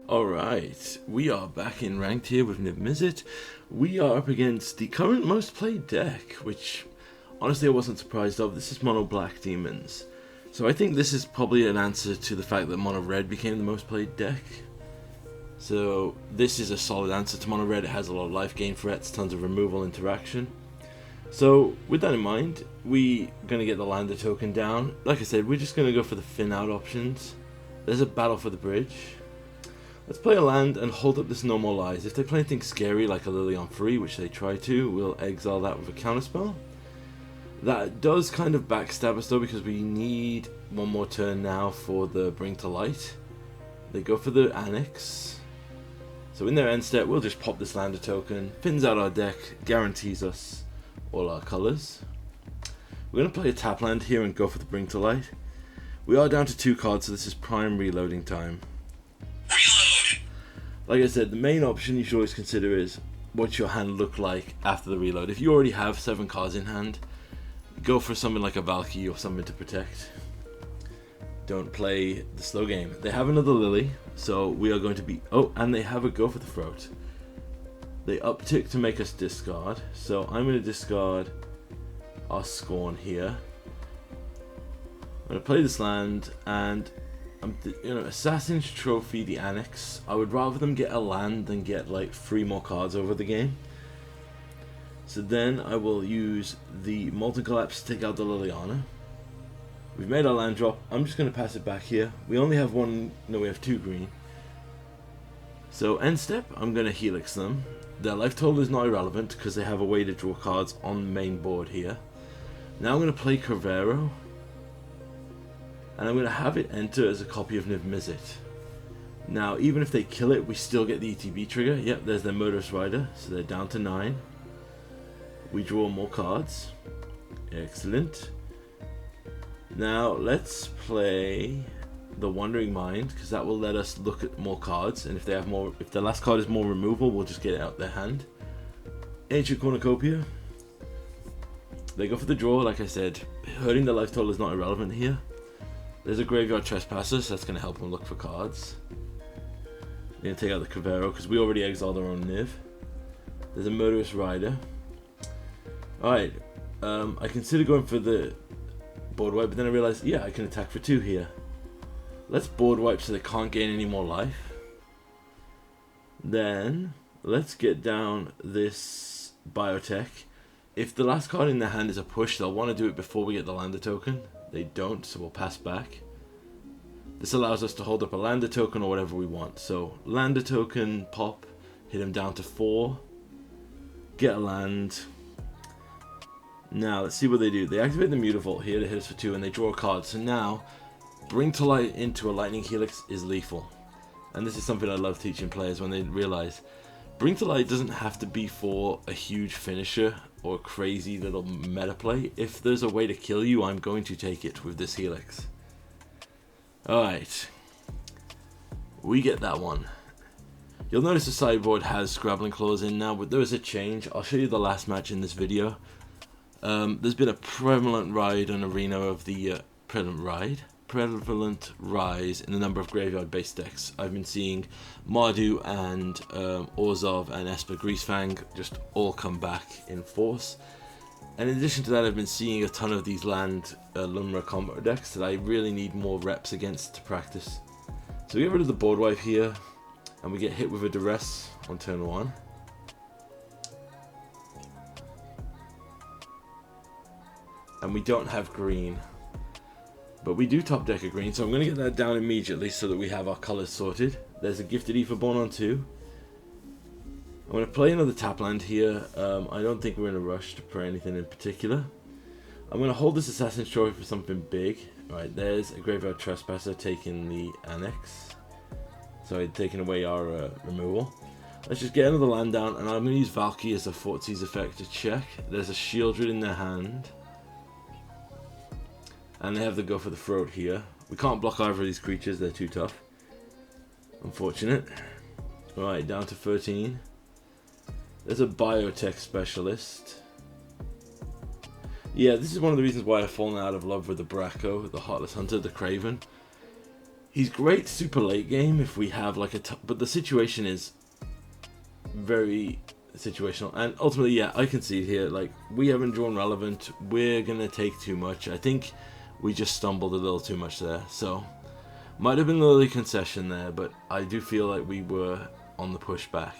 Alright, we are back in ranked here with Niv Mizzet. We are up against the current most played deck, which honestly I wasn't surprised of. This is Mono Black Demons. So I think this is probably an answer to the fact that Mono Red became the most played deck. So this is a solid answer to Mono Red. It has a lot of life gain threats, tons of removal interaction. So with that in mind, we're going to get the Lander token down. Like I said, we're just going to go for the Fin out options. There's a Battle for the Bridge. Let's play a land and hold up this No More Lies. If they play anything scary like a Lily on free, which they try to, we'll exile that with a counterspell. That does kind of backstab us though, because we need one more turn now for the Bring to Light. They go for the Annex. So in their end step, we'll just pop this Lander token, fins out our deck, guarantees us all our colours. We're going to play a tap land here and go for the Bring to Light. We are down to 2 cards, so this is prime reloading time. Like I said, the main option you should always consider is what's your hand look like after the reload. If you already have 7 cards in hand, go for something like a Valkyrie or something to protect. Don't play the slow game. They have another Lily, so we are going to be... Oh, and they have a Go for the Throat. They uptick to make us discard, so I'm going to discard our Scorn here. I'm going to play this land, and Assassin's Trophy, the Annex. I would rather them get a land than get like 3 more cards over the game. So then I will use the Molten Collapse to take out the Liliana. We've made our land drop. I'm just going to pass it back here. We only have we have 2 green. So end step, I'm going to Helix them. Their life total is not irrelevant because they have a way to draw cards on the main board here. Now I'm going to play Corvero. And I'm going to have it enter as a copy of Niv Mizzet. Now, even if they kill it, we still get the ETB trigger. Yep, there's their Murderous Rider, so they're down to 9. We draw more cards. Excellent. Now, let's play the Wandering Mind, because that will let us look at more cards. And if they have more, if the last card is more removal, we'll just get it out their hand. Ancient Cornucopia. They go for the draw, like I said. Hurting the life total is not irrelevant here. There's a Graveyard Trespasser, so that's going to help them look for cards. They're going to take out the Corvero, because we already exiled our own Niv. There's a Murderous Rider. Alright, I consider going for the board wipe, but then I realized, yeah, I can attack for 2 here. Let's board wipe so they can't gain any more life. Then, let's get down this Biotech. If the last card in their hand is a push, they'll want to do it before we get the Lander token. They don't, so we'll pass back. This allows us to hold up a Lander token or whatever we want. So, Lander token, pop, hit him down to 4. Get a land. Now, let's see what they do. They activate the Mutavault here to hit us for 2, and they draw a card. So now, Bring to Light into a Lightning Helix is lethal. And this is something I love teaching players when they realize Bring to Light doesn't have to be for a huge finisher or a crazy little meta play. If there's a way to kill you, I'm going to take it with this Helix. Alright. We get that one. You'll notice the sideboard has Scrabbling Claws in now, but there is a change. I'll show you the last match in this video. There's been a prevalent rise in Arena of the prevalent rise in the number of graveyard-based decks. I've been seeing Mardu and Orzhov and Esper Greasefang just all come back in force. And in addition to that, I've been seeing a ton of these land Lunra combo decks that I really need more reps against to practice. So we get rid of the board wipe here, and we get hit with a Duress on turn 1. And we don't have green. But we do top deck a green, so I'm going to get that down immediately so that we have our colours sorted. There's a Gifted Aetherborn on 2. I'm going to play another tap land here. I don't think we're in a rush to play anything in particular. I'm going to hold this Assassin's Trophy for something big. Right, there's a Graveyard Trespasser taking the Annex. So taking away our removal. Let's just get another land down, and I'm going to use Valkyrie as a Fortsease effect to check. There's a Shieldred in their hand. And they have the Go for the Throat here. We can't block either of these creatures, they're too tough. Unfortunate. Right, down to 13. There's a Biotech Specialist. Yeah, this is one of the reasons why I've fallen out of love with the Braco, the Heartless Hunter, the Craven. He's great super late game if we have like but the situation is very situational, and ultimately, yeah, I can see it here. Like, we haven't drawn relevant. We're gonna take too much. I think we just stumbled a little too much there. So might have been a little concession there, but I do feel like we were on the pushback.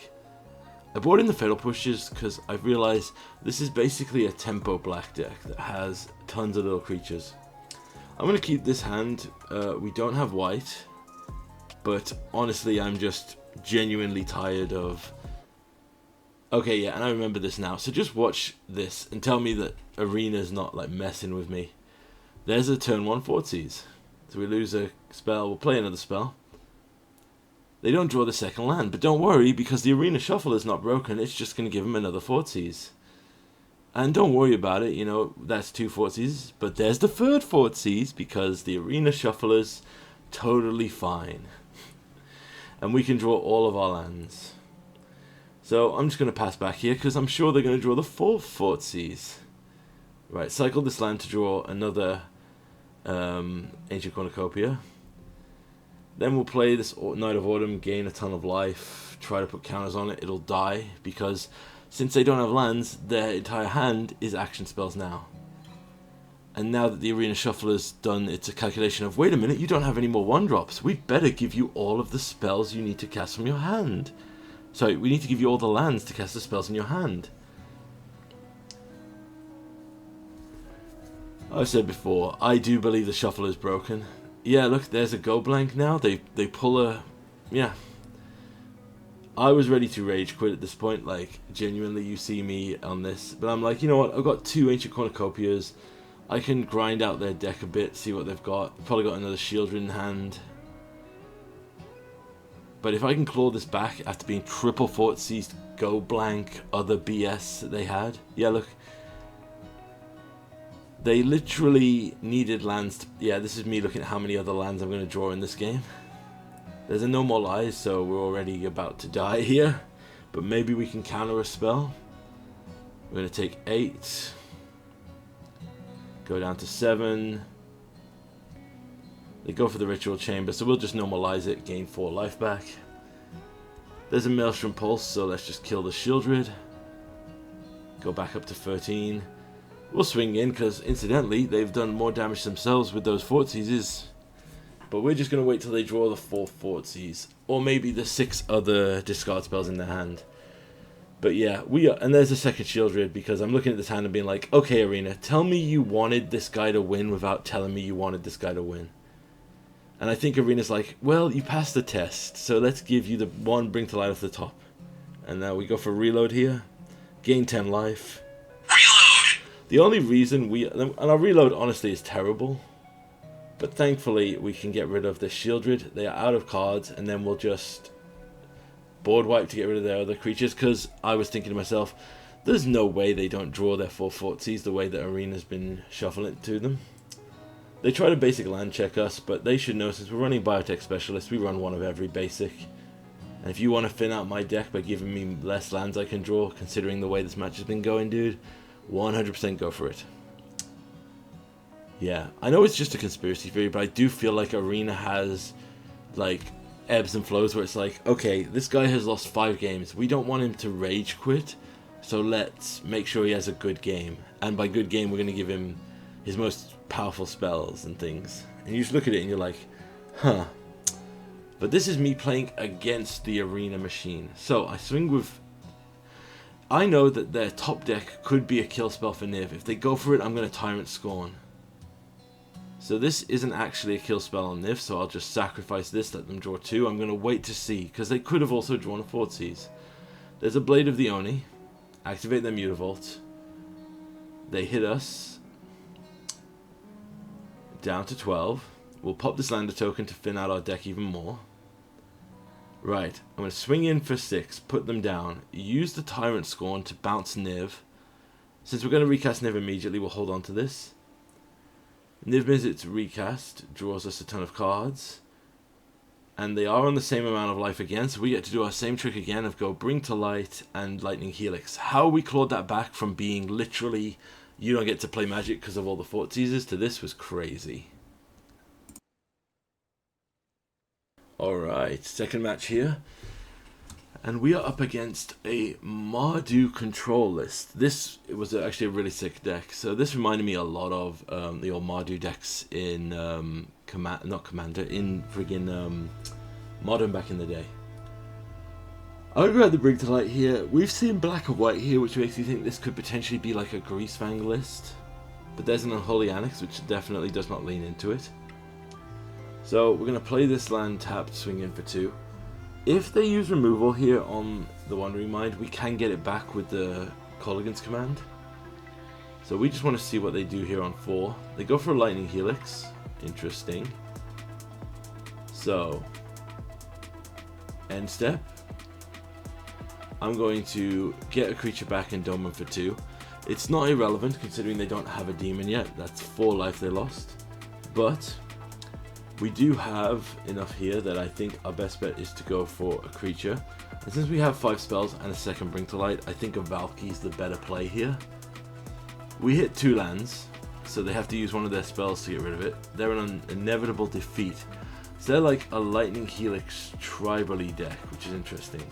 I brought in the Fatal Pushes because I've realized this is basically a tempo black deck that has tons of little creatures. I'm going to keep this hand. We don't have white, but honestly, I'm just genuinely tired of... Okay, yeah, and I remember this now. So just watch this and tell me that Arena's not like messing with me. There's a turn 1 Thoughtseize. So we lose a spell, we'll play another spell. They don't draw the second land, but don't worry, because the Arena Shuffle is not broken, it's just going to give them another Thoughtseize. And don't worry about it, you know, that's 2 Thoughtseizes, but there's the third Thoughtseize, because the Arena Shuffler's totally fine. And we can draw all of our lands. So I'm just going to pass back here, because I'm sure they're going to draw the 4th Thoughtseize. Right, cycle this land to draw another Ancient Cornucopia. Then we'll play this Night of Autumn, gain a ton of life, try to put counters on it, it'll die, because since they don't have lands, their entire hand is action spells now. And now that the Arena Shuffler's done its calculation of, wait a minute, you don't have any more 1-drops, we'd better give you all of the spells you need to cast from your hand. Sorry, we need to give you all the lands to cast the spells in your hand. I've said before, I do believe the shuffle is broken. Yeah, look, there's a go blank now. They pull a... Yeah. I was ready to rage quit at this point. Like, genuinely, you see me on this. But I'm like, you know what? I've got 2 Ancient Cornucopias. I can grind out their deck a bit, see what they've got. Probably got another Shieldred in hand. But if I can claw this back after being triple Thoughtseize, go blank, other BS that they had. Yeah, look. They literally needed lands to... Yeah, this is me looking at how many other lands I'm going to draw in this game. There's a No More Lies, so we're already about to die here. But maybe we can counter a spell. We're going to take 8. Go down to 7. They go for the Ritual Chamber, so we'll just normalize it, gain 4 life back. There's a Maelstrom Pulse, so let's just kill the Shieldred. Go back up to 13. We'll swing in, because incidentally, they've done more damage themselves with those Thoughtseizes. But we're just going to wait till they draw the 4th Thoughtseize. Or maybe the 6 other discard spells in their hand. But yeah, we are, and there's a second Shieldred, because I'm looking at this hand and being like, okay, Arena, tell me you wanted this guy to win without telling me you wanted this guy to win. And I think Arena's like, well, you passed the test, so let's give you the 1 Bring to Light off the top. And now we go for reload here. Gain 10 life. The only reason and our reload honestly is terrible, but thankfully we can get rid of the Shieldred. They are out of cards, and then we'll just board wipe to get rid of their other creatures, because I was thinking to myself, there's no way they don't draw their 4 Thoughtseize the way that Arena's been shuffling it to them. They try to basic land check us, but they should know, since we're running Biotech Specialist, we run 1 of every basic. And if you want to thin out my deck by giving me less lands I can draw, considering the way this match has been going, dude, 100% go for it. Yeah, I know it's just a conspiracy theory, but I do feel like Arena has, like, ebbs and flows where it's like, okay, this guy has lost 5 games. We don't want him to rage quit, so let's make sure he has a good game. And by good game, we're going to give him his most powerful spells and things. And you just look at it and you're like, huh. But this is me playing against the Arena machine. So I swing with... I know that their top deck could be a kill spell for Niv. If they go for it, I'm going to Tyrant Scorn. So this isn't actually a kill spell on Niv, so I'll just sacrifice this, let them draw 2. I'm going to wait to see, because they could have also drawn a Thoughtseize. There's a Blade of the Oni. Activate their Mutavault. They hit us. Down to 12. We'll pop this Lander token to thin out our deck even more. Right, I'm going to swing in for 6, put them down, use the Tyrant Scorn to bounce Niv. Since we're going to recast Niv immediately, we'll hold on to this. Niv Mizzet's recast draws us a ton of cards. And they are on the same amount of life again, so we get to do our same trick again of go Bring to Light and Lightning Helix. How we clawed that back from being literally, you don't get to play Magic because of all the Thoughtseizes, to this was crazy. Alright, second match here. And we are up against a Mardu Control list. This was actually a really sick deck. So this reminded me a lot of the old Mardu decks in in friggin' Modern back in the day. I would rather bring to light here. We've seen black and white here, which makes you think this could potentially be like a Greasefang list. But there's an Unholy Annex, which definitely does not lean into it. So we're going to play this land tapped, swing in for 2. If they use removal here on the Wandering Mind, we can get it back with the Colligan's command. So we just want to see what they do here on 4. They go for a Lightning Helix. Interesting. So, end step. I'm going to get a creature back and dome them for 2. It's not irrelevant considering they don't have a demon yet. That's 4 life they lost. But we do have enough here that I think our best bet is to go for a creature. And since we have 5 spells and a second Bring to Light, I think a Valky's the better play here. We hit 2 lands, so they have to use one of their spells to get rid of it. They're an inevitable defeat. So they're like a Lightning Helix tribally deck, which is interesting.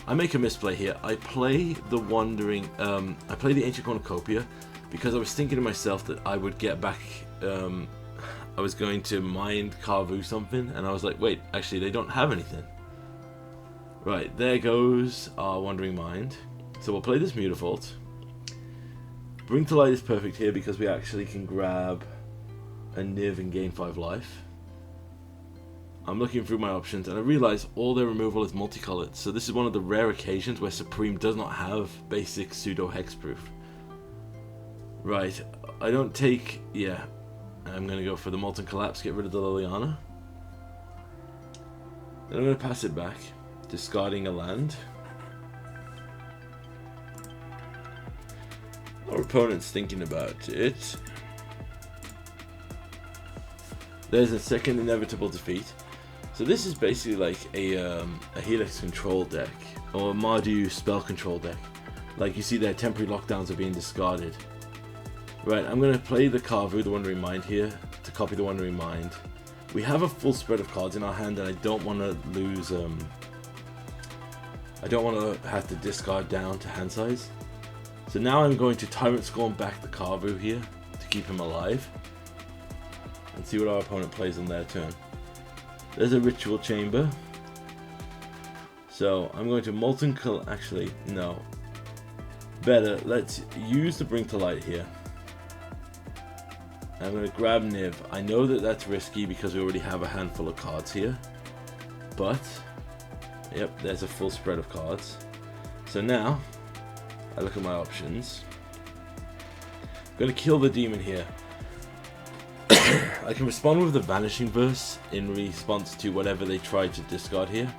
I make a misplay here. I play the Wandering, I play the Ancient Cornucopia because I was thinking to myself that I would get back, I was going to mind Carvu something, and I was like, wait, actually they don't have anything. Right, there goes our Wandering Mind. So we'll play this Mutavault. Bring to Light is perfect here because we actually can grab a Niv and gain 5 life. I'm looking through my options and I realize all their removal is multicolored, so this is one of the rare occasions where Supreme does not have basic pseudo hexproof. Right, I don't take, yeah, I'm going to go for the Molten Collapse, get rid of the Liliana. Then I'm going to pass it back, discarding a land. Our opponent's thinking about it. There's a second inevitable defeat. So this is basically like a Helix control deck, or a Mardu spell control deck. Like you see their temporary lockdowns are being discarded. Right, I'm going to play the Carvu, the Wandering Mind here, to copy the Wandering Mind. We have a full spread of cards in our hand and I don't want to lose, I don't want to have to discard down to hand size. So now I'm going to Tyrant Scorn back the Carvu here, to keep him alive. And see what our opponent plays on their turn. There's a Ritual Chamber. So I'm going to actually, no. Better, let's use the Bring to Light here. I'm going to grab Niv. I know that that's risky because we already have a handful of cards here. But, yep, there's a full spread of cards. So now, I look at my options. I'm going to kill the demon here. I can respond with the Vanishing Verse in response to whatever they try to discard here.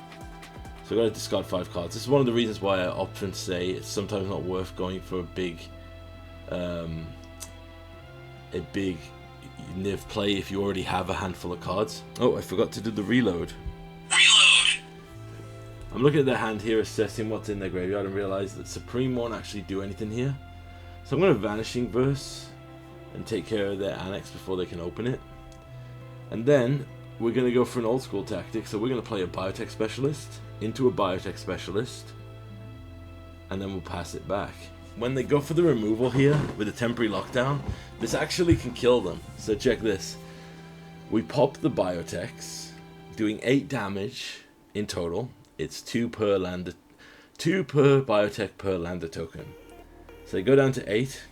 So I've got to discard 5 cards. This is one of the reasons why I often say it's sometimes not worth going for a big Niv play if you already have a handful of cards. Oh, I forgot to do the reload. I'm looking at their hand here, assessing what's in their graveyard, and realize that Supreme won't actually do anything here. So I'm going to Vanishing Verse and take care of their Annex before they can open it. And then we're going to go for an old school tactic. So we're going to play a Biotech Specialist into a Biotech Specialist, and then we'll pass it back. When they go for the removal here with a temporary lockdown, this actually can kill them. So check this. We pop the Biotechs, doing 8 damage in total. It's 2 per Biotech per Lander token. So they go down to 8.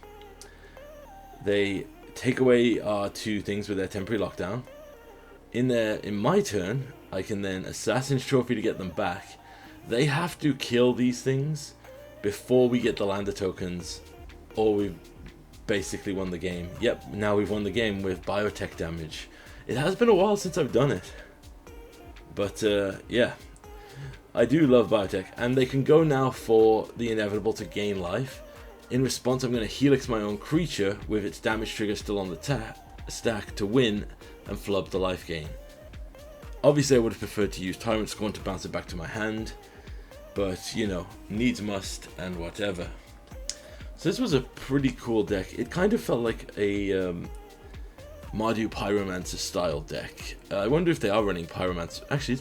They take away our 2 things with their temporary lockdown. In my turn, I can then Assassin's Trophy to get them back. They have to kill these things before we get the Lander tokens, or we've basically won the game. Yep, now we've won the game with Biotech damage. It has been a while since I've done it. But yeah, I do love Biotech. And they can go now for the inevitable to gain life. In response, I'm going to Helix my own creature with its damage trigger still on the stack to win and flub the life gain. Obviously, I would have preferred to use Tyrant Scorn to bounce it back to my hand, but you know, needs must and whatever. So this was a pretty cool deck. It kind of felt like a Mardu Pyromancer style deck. I wonder if they are running Pyromancer. Actually,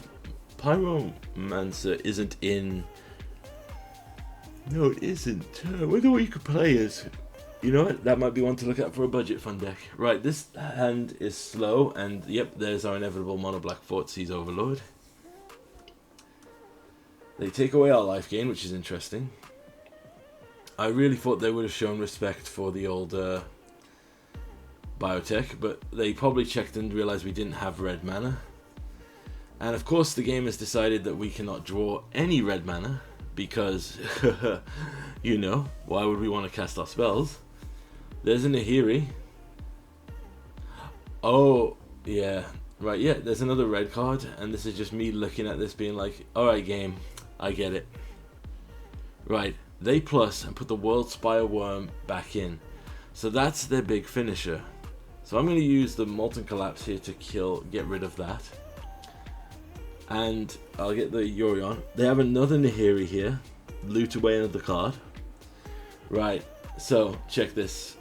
Pyromancer isn't in... No, it isn't. I wonder what you could play as. You know what? That might be one to look at for a budget fund deck. Right, this hand is slow, and yep, there's our inevitable mono black Thoughtseize Overlord. They take away our life gain, which is interesting. I really thought they would have shown respect for the old biotech, but they probably checked and realized we didn't have red mana. And of course, the game has decided that we cannot draw any red mana. Because, you know, why would we want to cast our spells? There's a Nahiri. Oh, yeah. Right, yeah, there's another red card. And this is just me looking at this being like, alright game, I get it. Right, they plus and put the World Spire Worm back in. So that's their big finisher. So I'm going to use the Molten Collapse here to get rid of that. And I'll get the Yorion. They have another Nahiri here. Loot away another card. Right, so check this.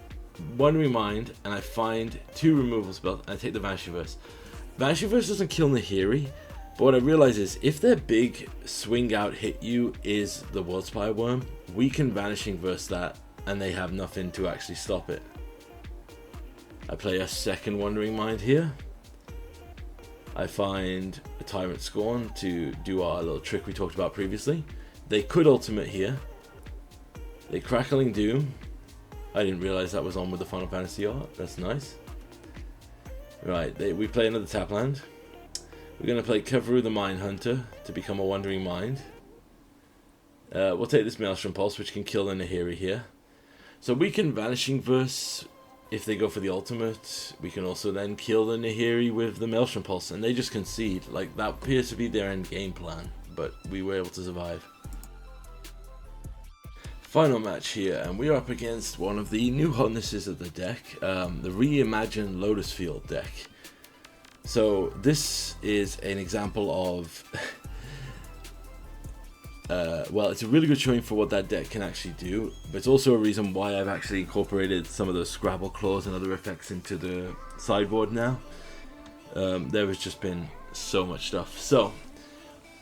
Wandering Mind, and I find 2 removal spells, and I take the Vanishing Verse. Vanishing Verse doesn't kill Nahiri, but what I realize is, if their big swing out hit you is the World Spire Worm, we can Vanishing Verse that, and they have nothing to actually stop it. I play a second Wandering Mind here. I find a Tyrant Scorn to do our little trick we talked about previously. They could ultimate here. They Crackling Doom. I didn't realize that was on with the Final Fantasy art. That's nice. Right, we play another tap land. We're going to play Kevaru the Mine Hunter to become a Wandering Mind. We'll take this Maelstrom Pulse, which can kill the Nahiri here. So we can Vanishing Verse. If they go for the ultimate, we can also then kill the Nahiri with the Maelstrom Pulse, and they just concede. Like, that appears to be their end game plan, but we were able to survive. Final match here, and we are up against one of the new hotnesses of the deck, the reimagined Lotus Field deck. So this is an example of... well, it's a really good showing for what that deck can actually do, but it's also a reason why I've actually incorporated some of those Scrabble claws and other effects into the sideboard now. There has just been so much stuff. So,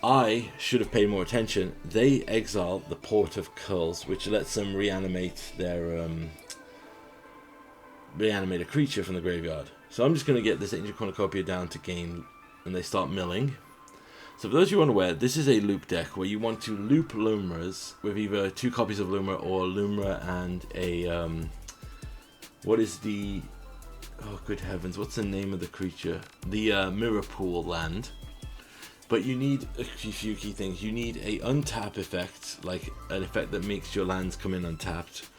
I should have paid more attention. They exile the Port of Culls, which lets them reanimate their reanimate a creature from the graveyard. So I'm just going to get this Ancient Cornucopia down to gain, and they start milling. So for those of you unaware, this is a loop deck where you want to loop Lumras with either 2 copies of Lumra or Lumra and a, what is the, oh good heavens, what's the name of the creature? The Mirror Pool land. But you need a few key things. You need a untap effect, like an effect that makes your lands come in untapped,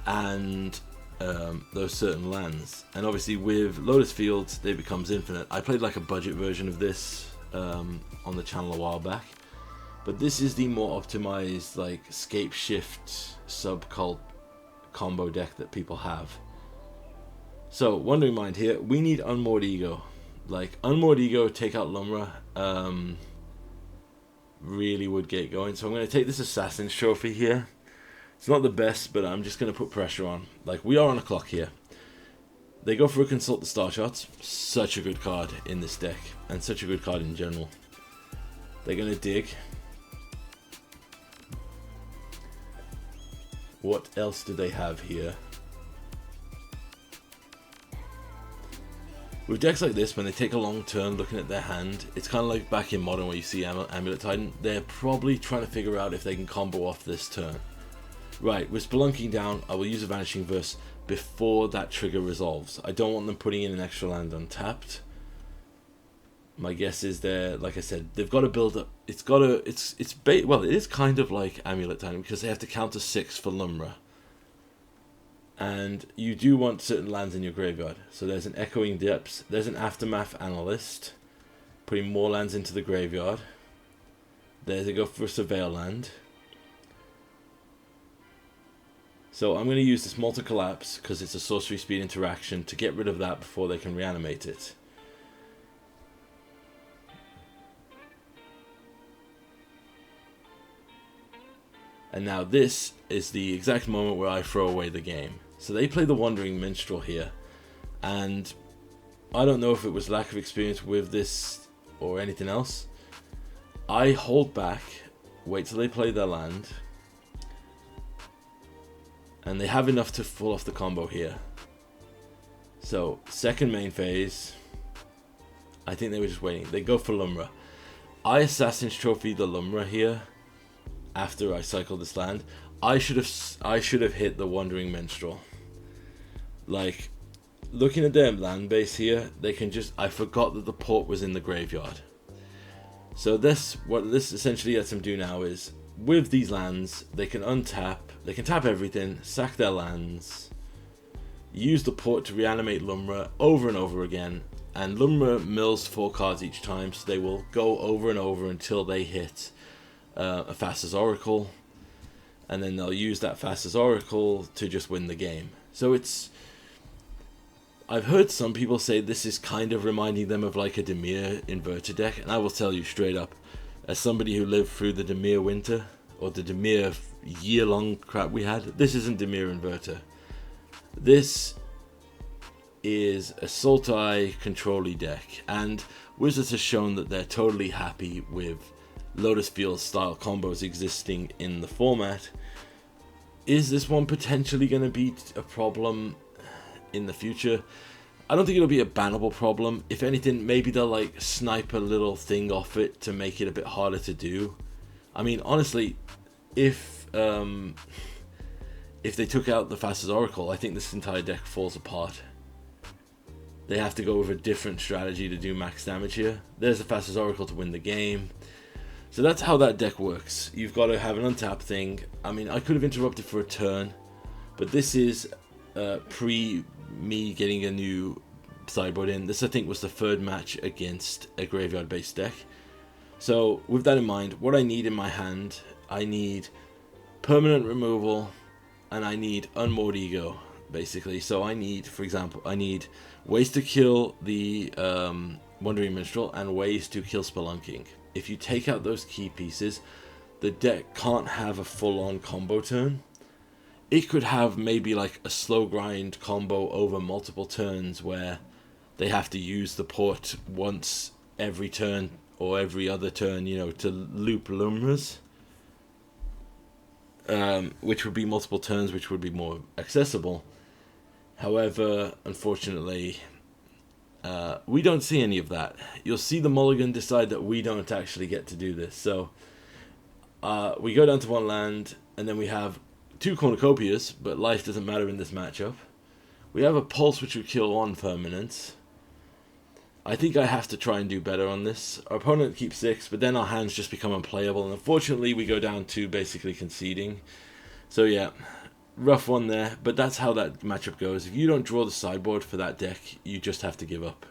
and those certain lands. And obviously with Lotus Field, they becomes infinite. I played like a budget version of this on the channel a while back, but this is the more optimized like scape shift sub-cult combo deck that people have. So Wandering Mind here, we need Unmoored Ego. Like Unmoored Ego, take out Lumra, really would get going. So I'm going to take this Assassin's Trophy here. It's not the best, but I'm just going to put pressure on. Like, we are on a clock here. They go for a Consult the Star Charts. Such a good card in this deck, and such a good card in general. They're going to dig. What else do they have here? With decks like this, when they take a long turn looking at their hand, it's kind of like back in Modern where you see Amulet Titan. They're probably trying to figure out if they can combo off this turn. Right, with Spelunking down, I will use a Vanishing Verse before that trigger resolves. I don't want them putting in an extra land untapped. My guess is they're, like I said, they've got to build up. Well, it is kind of like Amulet Titan because they have to counter 6 for Lumra. And you do want certain lands in your graveyard. So there's an Echoing Depths, there's an Aftermath Analyst, putting more lands into the graveyard. There they go for a Surveil land. So I'm going to use this Molten Collapse because it's a sorcery speed interaction to get rid of that before they can reanimate it. And now this is the exact moment where I throw away the game. So they play the Wandering Minstrel here, and I don't know if it was lack of experience with this or anything else. I hold back, wait till they play their land, and they have enough to pull off the combo here. So, second main phase, I think they were just waiting. They go for Lumra. I Assassin's Trophy the Lumra here after I cycled this land. I should have hit the Wandering Minstrel. Like, looking at their land base here, they can just... I forgot that the port was in the graveyard. So what this essentially lets them do now is, with these lands, they can untap, they can tap everything, sack their lands, use the port to reanimate Lumra over and over again, and Lumra mills 4 cards each time, so they will go over and over until they hit a Faster's Oracle, and then they'll use that Faster's Oracle to just win the game. So it's... I've heard some people say this is kind of reminding them of like a Dimir inverter deck, and I will tell you straight up, as somebody who lived through the Dimir winter, or the Dimir year-long crap we had, this isn't Dimir inverter. This is a Sultai Control-y deck, and Wizards has shown that they're totally happy with Lotus Field style combos existing in the format. Is this one potentially going to be a problem in the future? I don't think it'll be a bannable problem. If anything, maybe they'll like snipe a little thing off it to make it a bit harder to do. I mean, honestly, if they took out the Faster's Oracle, I think this entire deck falls apart. They have to go with a different strategy to do max damage here. There's the Faster's Oracle to win the game. So that's how that deck works. You've got to have an untap thing. I mean, I could have interrupted for a turn, but this is pre me getting a new sideboard in. This, I think, was the third match against a graveyard based deck. So with that in mind, what I need in my hand, I need permanent removal and I need unmoored ego, basically. So I need, for example, I need ways to kill the Wandering Minstrel and ways to kill Spelunking. If you take out those key pieces, the deck can't have a full-on combo turn. It could have maybe like a slow grind combo over multiple turns where they have to use the port once every turn or every other turn, you know, to loop Lumras. Which would be multiple turns, which would be more accessible. However, unfortunately, we don't see any of that. You'll see the mulligan decide that we don't actually get to do this. So we go down to one land, and then we have 2 cornucopias, but life doesn't matter in this matchup. We have a pulse which would kill 1 permanent. I think I have to try and do better on this. Our opponent keeps 6, but then our hands just become unplayable, and unfortunately we go down to basically conceding. So yeah, rough one there, but that's how that matchup goes. If you don't draw the sideboard for that deck, you just have to give up.